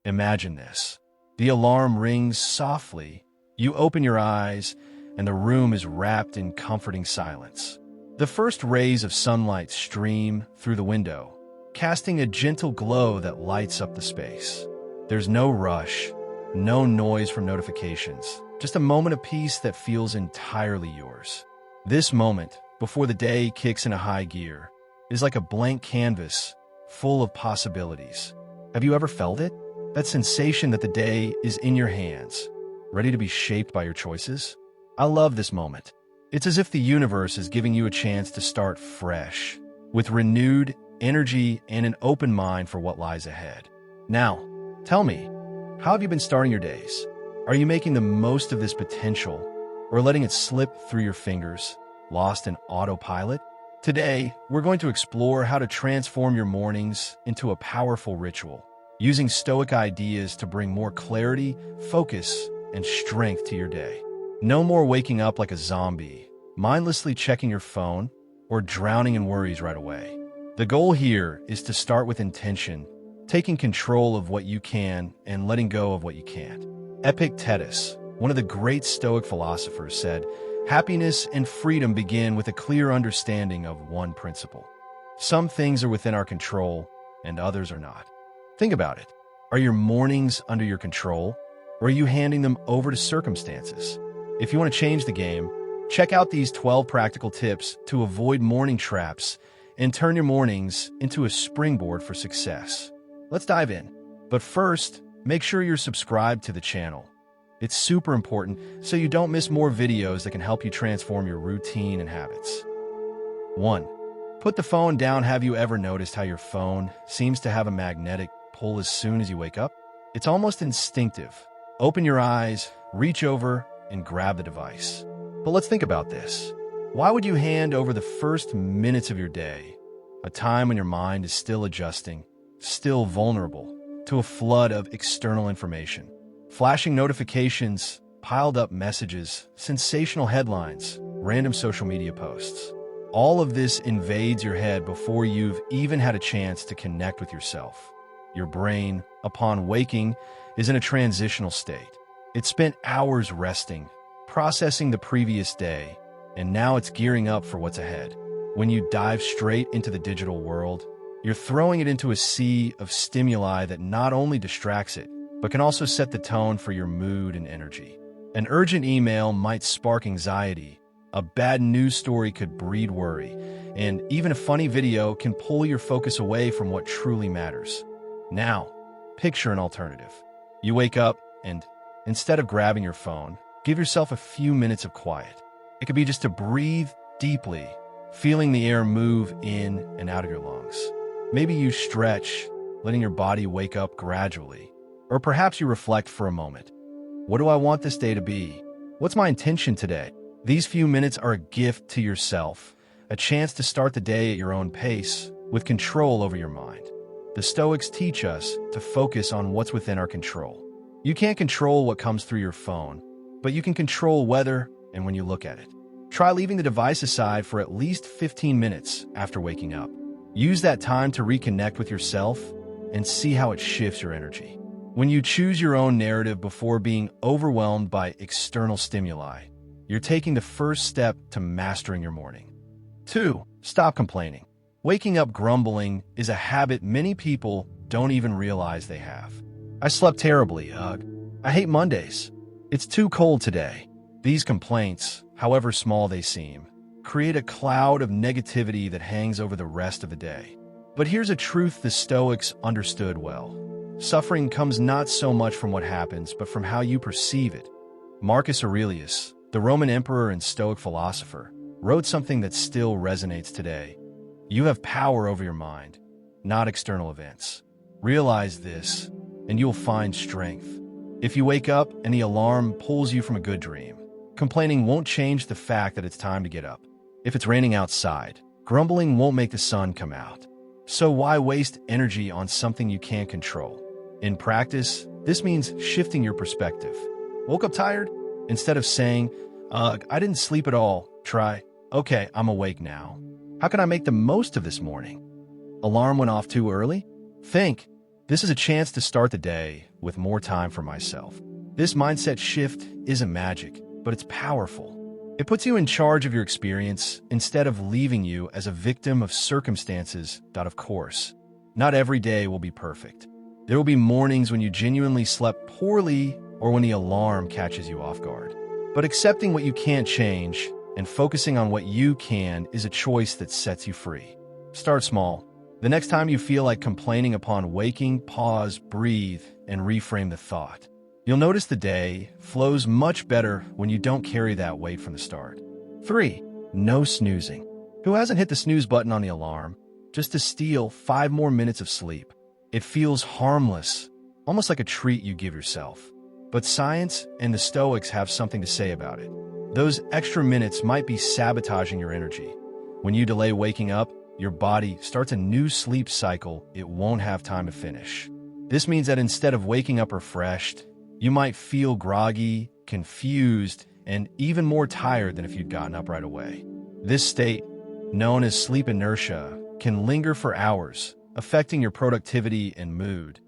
Imagine this. The alarm rings softly, you open your eyes, and the room is wrapped in comforting silence. The first rays of sunlight stream through the window, casting a gentle glow that lights up the space. There's no rush, no noise from notifications, just a moment of peace that feels entirely yours. This moment, before the day kicks into high gear, is like a blank canvas full of possibilities. Have you ever felt it? That sensation that the day is in your hands, ready to be shaped by your choices? I love this moment. It's as if the universe is giving you a chance to start fresh, with renewed energy and an open mind for what lies ahead. Now, tell me, how have you been starting your days? Are you making the most of this potential, or letting it slip through your fingers, lost in autopilot? Today, we're going to explore how to transform your mornings into a powerful ritual, using Stoic ideas to bring more clarity, focus, and strength to your day. No more waking up like a zombie, mindlessly checking your phone, or drowning in worries right away. The goal here is to start with intention, taking control of what you can and letting go of what you can't. Epictetus, one of the great Stoic philosophers, said, "Happiness and freedom begin with a clear understanding of one principle. Some things are within our control, and others are not." Think about it. Are your mornings under your control, or are you handing them over to circumstances? If you want to change the game, check out these 12 practical tips to avoid morning traps and turn your mornings into a springboard for success. Let's dive in. But first, make sure you're subscribed to the channel. It's super important so you don't miss more videos that can help you transform your routine and habits. 1. Put the phone down. Have you ever noticed how your phone seems to have a magnetic pull as soon as you wake up? It's almost instinctive. Open your eyes, reach over, and grab the device. But let's think about this. Why would you hand over the first minutes of your day, a time when your mind is still adjusting, still vulnerable, to a flood of external information? Flashing notifications, piled up messages, sensational headlines, random social media posts. All of this invades your head before you've even had a chance to connect with yourself. Your brain, upon waking, is in a transitional state. It spent hours resting, processing the previous day, and now it's gearing up for what's ahead. When you dive straight into the digital world, you're throwing it into a sea of stimuli that not only distracts it, but can also set the tone for your mood and energy. An urgent email might spark anxiety, a bad news story could breed worry, and even a funny video can pull your focus away from what truly matters. Now, picture an alternative. You wake up and, instead of grabbing your phone, give yourself a few minutes of quiet. It could be just to breathe deeply, feeling the air move in and out of your lungs. Maybe you stretch, letting your body wake up gradually. Or perhaps you reflect for a moment. What do I want this day to be? What's my intention today? These few minutes are a gift to yourself, a chance to start the day at your own pace, with control over your mind. The Stoics teach us to focus on what's within our control. You can't control what comes through your phone, but you can control whether and when you look at it. Try leaving the device aside for at least 15 minutes after waking up. Use that time to reconnect with yourself and see how it shifts your energy. When you choose your own narrative before being overwhelmed by external stimuli, you're taking the first step to mastering your morning. 2. Stop complaining. Waking up grumbling is a habit many people don't even realize they have. I slept terribly, I hate Mondays. It's too cold today. These complaints, however small they seem, create a cloud of negativity that hangs over the rest of the day. But here's a truth the Stoics understood well. Suffering comes not so much from what happens, but from how you perceive it. Marcus Aurelius, the Roman emperor and Stoic philosopher, wrote something that still resonates today. You have power over your mind, not external events. Realize this, and you'll find strength. If you wake up and the alarm pulls you from a good dream, complaining won't change the fact that it's time to get up. If it's raining outside, grumbling won't make the sun come out. So why waste energy on something you can't control? In practice, this means shifting your perspective. Woke up tired? Instead of saying, I didn't sleep at all, try, okay, I'm awake now. How can I make the most of this morning? Alarm went off too early? Think, This is a chance to start the day with more time for myself. This mindset shift isn't magic, but it's powerful. It puts you in charge of your experience instead of leaving you as a victim of circumstances that, of course, not every day will be perfect. There will be mornings when you genuinely slept poorly or when the alarm catches you off guard. But accepting what you can't change and focusing on what you can is a choice that sets you free. Start small. The next time you feel like complaining upon waking, pause, breathe, and reframe the thought. You'll notice the day flows much better when you don't carry that weight from the start. 3. No snoozing. Who hasn't hit the snooze button on the alarm just to steal 5 more minutes of sleep? It feels harmless, almost like a treat you give yourself. But science and the Stoics have something to say about it. Those extra minutes might be sabotaging your energy. When you delay waking up, your body starts a new sleep cycle it won't have time to finish. This means that instead of waking up refreshed, you might feel groggy, confused, and even more tired than if you'd gotten up right away. This state, known as sleep inertia, can linger for hours, affecting your productivity and mood.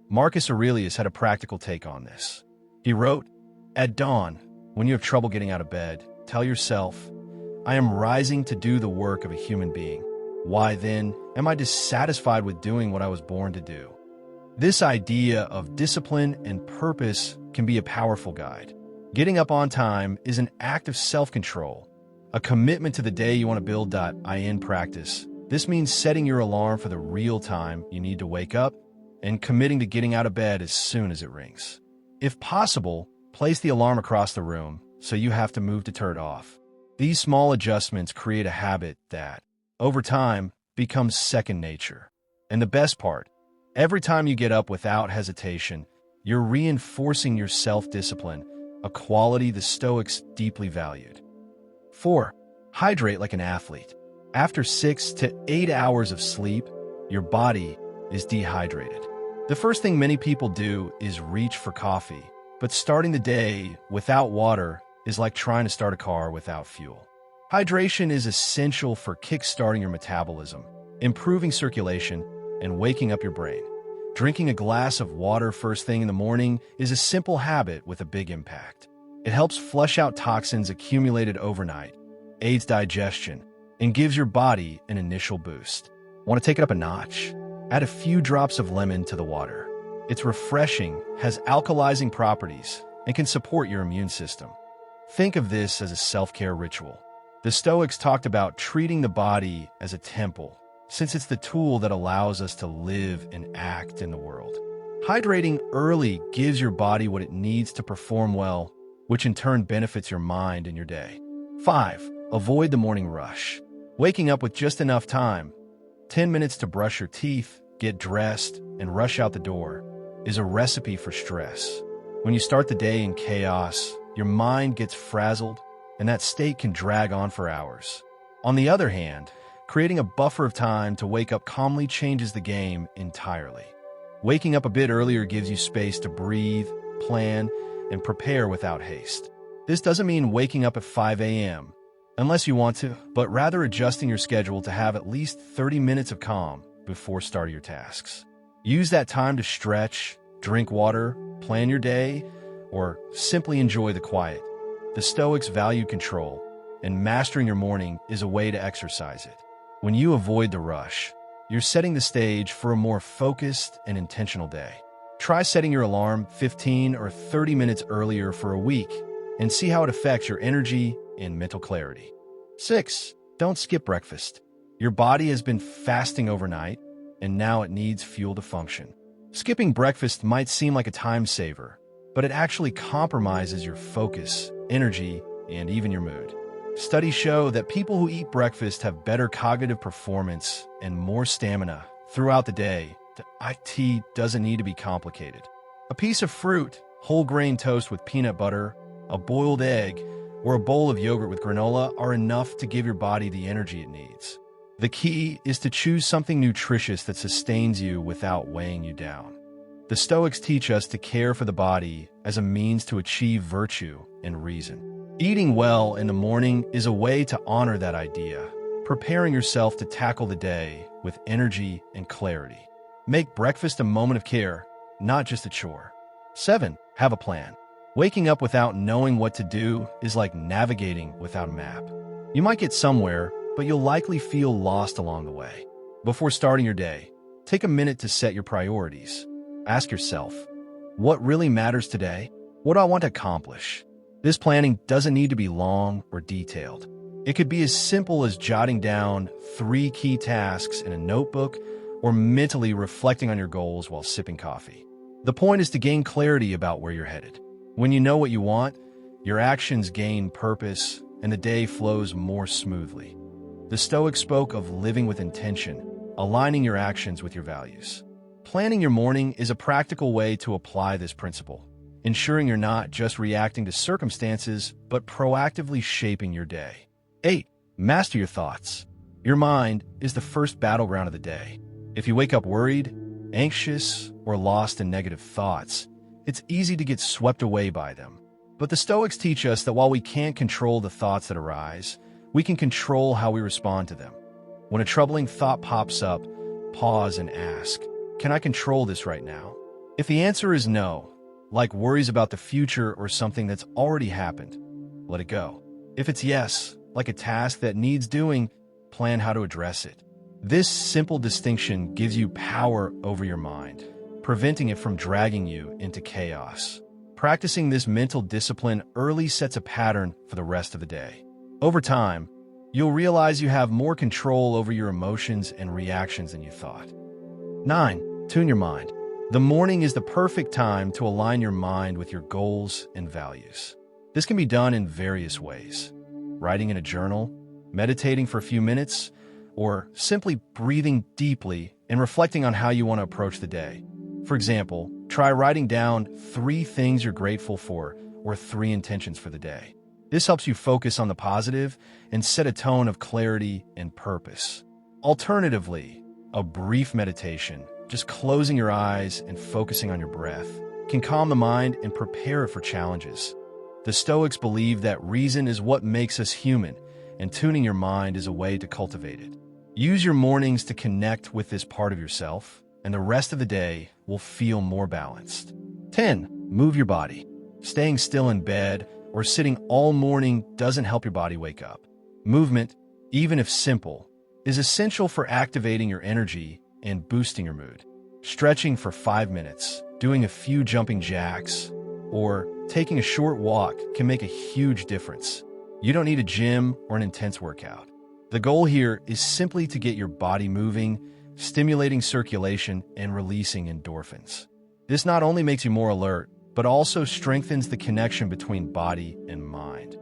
Marcus Aurelius had a practical take on this. He wrote, "At dawn, when you have trouble getting out of bed, tell yourself, 'I am rising to do the work of a human being. Why then am I dissatisfied with doing what I was born to do?'" This idea of discipline and purpose can be a powerful guide. Getting up on time is an act of self-control, a commitment to the day you want to build. In practice, this means setting your alarm for the real time you need to wake up and committing to getting out of bed as soon as it rings. If possible, place the alarm across the room so you have to move to turn it off. These small adjustments create a habit that, over time, becomes second nature. And the best part, every time you get up without hesitation, you're reinforcing your self-discipline, a quality the Stoics deeply valued. 4. Hydrate like an athlete. After 6 to 8 hours of sleep, your body is dehydrated. The first thing many people do is reach for coffee, but starting the day without water is like trying to start a car without fuel. Hydration is essential for kickstarting your metabolism, improving circulation, and waking up your brain. Drinking a glass of water first thing in the morning is a simple habit with a big impact. It helps flush out toxins accumulated overnight, aids digestion, and gives your body an initial boost. Want to take it up a notch? Add a few drops of lemon to the water. It's refreshing, has alkalizing properties, and can support your immune system. Think of this as a self-care ritual. The Stoics talked about treating the body as a temple, since it's the tool that allows us to live and act in the world. Hydrating early gives your body what it needs to perform well, which in turn benefits your mind and your day. 5. Avoid the morning rush. Waking up with just enough time, 10 minutes to brush your teeth, get dressed, and rush out the door, is a recipe for stress. When you start the day in chaos, your mind gets frazzled, and that state can drag on for hours. On the other hand, creating a buffer of time to wake up calmly changes the game entirely. Waking up a bit earlier gives you space to breathe, plan, and prepare without haste. This doesn't mean waking up at 5 a.m., unless you want to, but rather adjusting your schedule to have at least 30 minutes of calm before starting your tasks. Use that time to stretch, drink water, plan your day, or simply enjoy the quiet. The Stoics value control, and mastering your morning is a way to exercise it. When you avoid the rush, you're setting the stage for a more focused and intentional day. Try setting your alarm 15 or 30 minutes earlier for a week and see how it affects your energy and mental clarity. 6. Don't skip breakfast. Your body has been fasting overnight, and now it needs fuel to function. Skipping breakfast might seem like a time saver, but it actually compromises your focus, energy, and even your mood. Studies show that people who eat breakfast have better cognitive performance and more stamina throughout the day. It doesn't need to be complicated. A piece of fruit, whole grain toast with peanut butter, a boiled egg, or a bowl of yogurt with granola are enough to give your body the energy it needs. The key is to choose something nutritious that sustains you without weighing you down. The Stoics teach us to care for the body as a means to achieve virtue and reason. Eating well in the morning is a way to honor that idea, preparing yourself to tackle the day with energy and clarity. Make breakfast a moment of care, not just a chore. 7. Have a plan. Waking up without knowing what to do is like navigating without a map. You might get somewhere, but you'll likely feel lost along the way. Before starting your day, take a minute to set your priorities. Ask yourself, what really matters today? What do I want to accomplish? This planning doesn't need to be long or detailed. It could be as simple as jotting down 3 key tasks in a notebook or mentally reflecting on your goals while sipping coffee. The point is to gain clarity about where you're headed. When you know what you want, your actions gain purpose and the day flows more smoothly. The Stoics spoke of living with intention, aligning your actions with your values. Planning your morning is a practical way to apply this principle, ensuring you're not just reacting to circumstances, but proactively shaping your day. 8. Master your thoughts. Your mind is the first battleground of the day. If you wake up worried, anxious, or lost in negative thoughts, it's easy to get swept away by them. But the Stoics teach us that while we can't control the thoughts that arise, we can control how we respond to them. When a troubling thought pops up, pause and ask, can I control this right now? If the answer is no, like worries about the future or something that's already happened, let it go. If it's yes, like a task that needs doing, plan how to address it. This simple distinction gives you power over your mind, preventing it from dragging you into chaos. Practicing this mental discipline early sets a pattern for the rest of the day. Over time, you'll realize you have more control over your emotions and reactions than you thought. 9. Tune your mind. The morning is the perfect time to align your mind with your goals and values. This can be done in various ways. Writing in a journal, meditating for a few minutes, or simply breathing deeply and reflecting on how you want to approach the day. For example, try writing down 3 things you're grateful for or 3 intentions for the day. This helps you focus on the positive and set a tone of clarity and purpose. Alternatively, a brief meditation, just closing your eyes and focusing on your breath, can calm the mind and prepare it for challenges. The Stoics believe that reason is what makes us human, and tuning your mind is a way to cultivate it. Use your mornings to connect with this part of yourself, and the rest of the day will feel more balanced. 10. Move your body. Staying still in bed or sitting all morning doesn't help your body wake up. Movement, even if simple, is essential for activating your energy and boosting your mood. Stretching for 5 minutes, doing a few jumping jacks, or taking a short walk can make a huge difference. You don't need a gym or an intense workout. The goal here is simply to get your body moving, stimulating circulation and releasing endorphins. This not only makes you more alert, but also strengthens the connection between body and mind.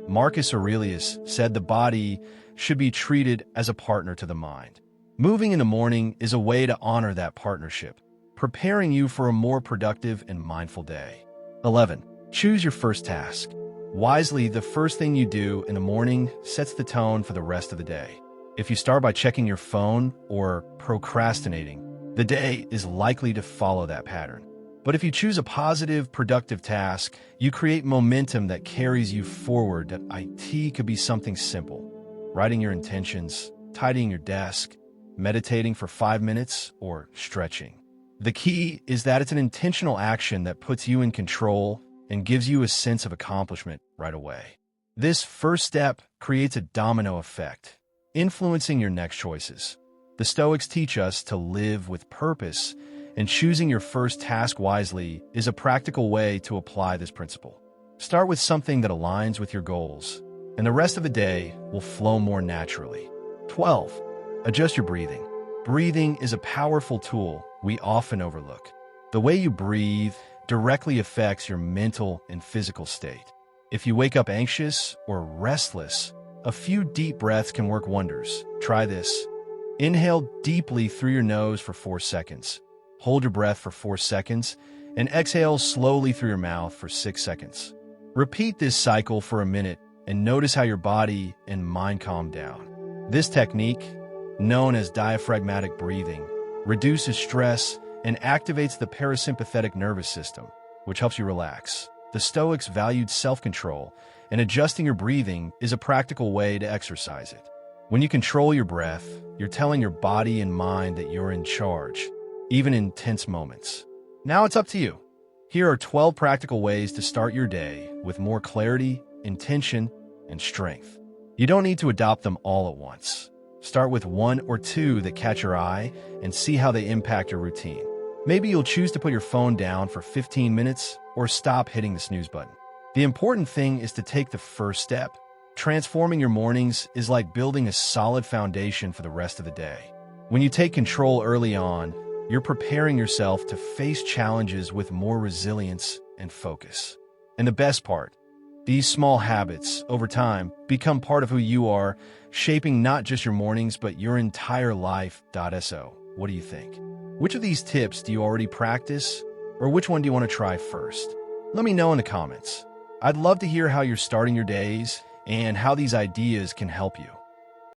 Marcus Aurelius said the body should be treated as a partner to the mind. Moving in the morning is a way to honor that partnership, preparing you for a more productive and mindful day. 11. Choose your first task. Wisely, the first thing you do in the morning sets the tone for the rest of the day. If you start by checking your phone or procrastinating, the day is likely to follow that pattern. But if you choose a positive, productive task, you create momentum that carries you forward. That IT could be something simple: writing your intentions, tidying your desk, meditating for 5 minutes, or stretching. The key is that it's an intentional action that puts you in control and gives you a sense of accomplishment right away. This first step creates a domino effect, influencing your next choices. The Stoics teach us to live with purpose, and choosing your first task wisely is a practical way to apply this principle. Start with something that aligns with your goals, and the rest of the day will flow more naturally. 12. Adjust your breathing. Breathing is a powerful tool we often overlook. The way you breathe directly affects your mental and physical state. If you wake up anxious or restless, a few deep breaths can work wonders. Try this. Inhale deeply through your nose for 4 seconds. Hold your breath for 4 seconds, and exhale slowly through your mouth for 6 seconds. Repeat this cycle for a minute and notice how your body and mind calm down. This technique, known as diaphragmatic breathing, reduces stress and activates the parasympathetic nervous system, which helps you relax. The Stoics valued self-control, and adjusting your breathing is a practical way to exercise it. When you control your breath, you're telling your body and mind that you're in charge. even in tense moments. Now it's up to you. Here are 12 practical ways to start your day with more clarity, intention, and strength. You don't need to adopt them all at once. Start with one or two that catch your eye and see how they impact your routine. Maybe you'll choose to put your phone down for 15 minutes or stop hitting the snooze button. The important thing is to take the first step. Transforming your mornings is like building a solid foundation for the rest of the day. When you take control early on, you're preparing yourself to face challenges with more resilience and focus. And the best part, these small habits, over time, become part of who you are, shaping not just your mornings, but your entire life. So, what do you think? Which of these tips do you already practice, or which one do you want to try first? Let me know in the comments. I'd love to hear how you're starting your days and how these ideas can help you.